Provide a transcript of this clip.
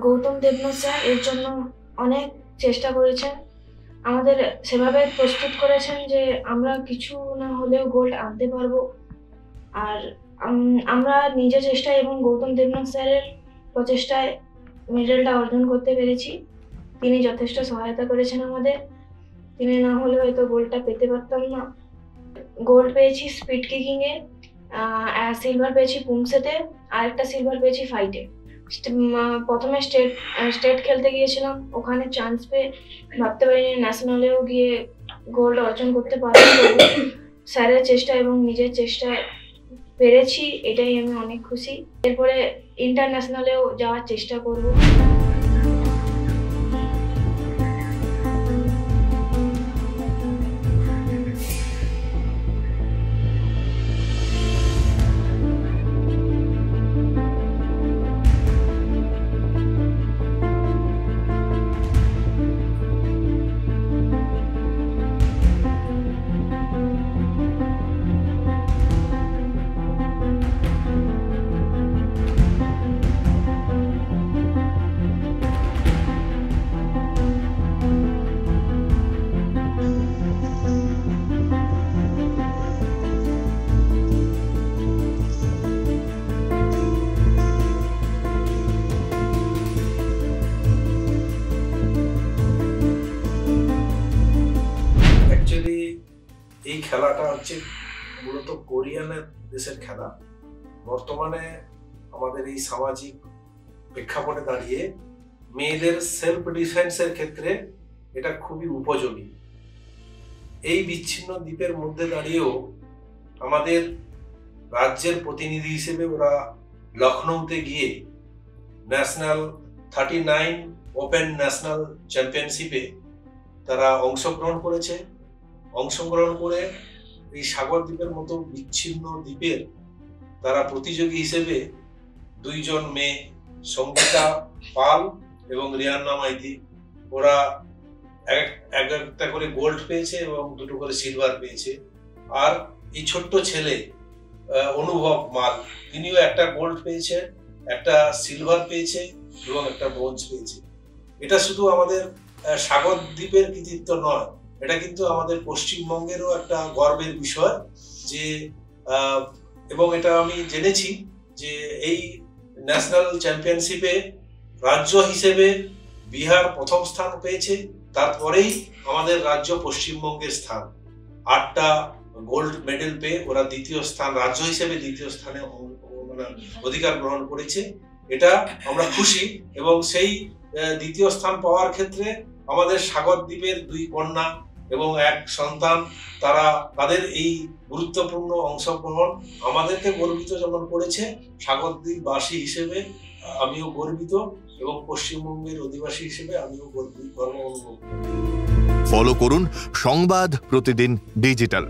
Gautam Debnath sir এর জন্য অনেক চেষ্টা করেছেন, আমাদের সেভাবে প্রস্তুত করেছেন যে আমরা কিছু না হলেও গোল্ড আনতে পারবো। আর আমরা নিজের চেষ্টায় এবং গৌতম দেবনাথ স্যারের প্রচেষ্টায় মেডেলটা অর্জন করতে পেরেছি। তিনি যথেষ্ট সহায়তা করেছেন আমাদের, তিনি না হলে হয়তো গোল্ডটা পেতে পারতাম না। গোল্ড পেয়েছি স্পিড কিকিংয়ে, সিলভার পেয়েছি পুমসেতে, আর একটা সিলভার পেয়েছি ফাইটে। প্রথমে স্টেট খেলতে গিয়েছিলাম, ওখানে চান্স পেয়ে ভাবতে পারিনি ন্যাশনালেও গিয়ে গোল্ড অর্জন করতে পারবো। স্যারের চেষ্টা এবং নিজের চেষ্টায় পেরেছি, এটাই আমি অনেক খুশি। এরপরে ইন্টারন্যাশনালেও যাওয়ার চেষ্টা করব। এই খেলাটা হচ্ছে মূলত কোরিয়ানের দেশের খেলা। বর্তমানে আমাদের এই সামাজিক প্রেক্ষাপটে দাঁড়িয়ে মেয়েদের সেলফ ডিফেন্সের ক্ষেত্রে এটা খুবই উপযোগী। এই বিচ্ছিন্ন দ্বীপের মধ্যে দাঁড়িয়েও আমাদের রাজ্যের প্রতিনিধি হিসেবে ওরা লখনৌতে গিয়ে ন্যাশনাল 39 ওপেন ন্যাশনাল চ্যাম্পিয়নশিপে তারা অংশগ্রহণ করেছে। অংশগ্রহণ করে এই সাগর দ্বীপের মতো বিচ্ছিন্ন দ্বীপের তারা প্রতিযোগী হিসেবে দুইজন মেয়ে সঙ্গীতা পাল এবং রিয়ান্না মাইতি, ওরা একটা করে গোল্ড পেয়েছে এবং দুটো করে সিলভার পেয়েছে। আর এই ছোট্ট ছেলে অনুভব মাল, তিনিও একটা গোল্ড পেয়েছে, একটা সিলভার পেয়েছে এবং একটা ব্রোঞ্জ পেয়েছে। এটা শুধু আমাদের সাগর দ্বীপের কৃতিত্ব নয়, এটা কিন্তু আমাদের পশ্চিমবঙ্গেরও একটা গর্বের বিষয় যে এবং এটা আমি জেনেছি যে এই ন্যাশনাল চ্যাম্পিয়নশিপে রাজ্য হিসেবে বিহার প্রথম স্থান পেয়েছে, তারপরেই আমাদের রাজ্য পশ্চিমবঙ্গের স্থান। 8টা গোল্ড মেডেল পেয়ে ওরা দ্বিতীয় স্থান, রাজ্য হিসেবে দ্বিতীয় স্থানে অধিকার গ্রহণ করেছে। এটা আমরা খুশি এবং সেই দ্বিতীয় স্থান পাওয়ার ক্ষেত্রে আমাদের সাগর দ্বীপের 2 কন্যা এবং 1 সন্তান, তারা তাদের এই গুরুত্বপূর্ণ অংশগ্রহণ আমাদেরকে গর্বিত যেমন করেছে, সাগরদ্বীপবাসী হিসেবে আমিও গর্বিত এবং পশ্চিমবঙ্গের অধিবাসী হিসেবে আমিও গর্ব অনুভব করি। ফলো করুন সংবাদ প্রতিদিন ডিজিটাল।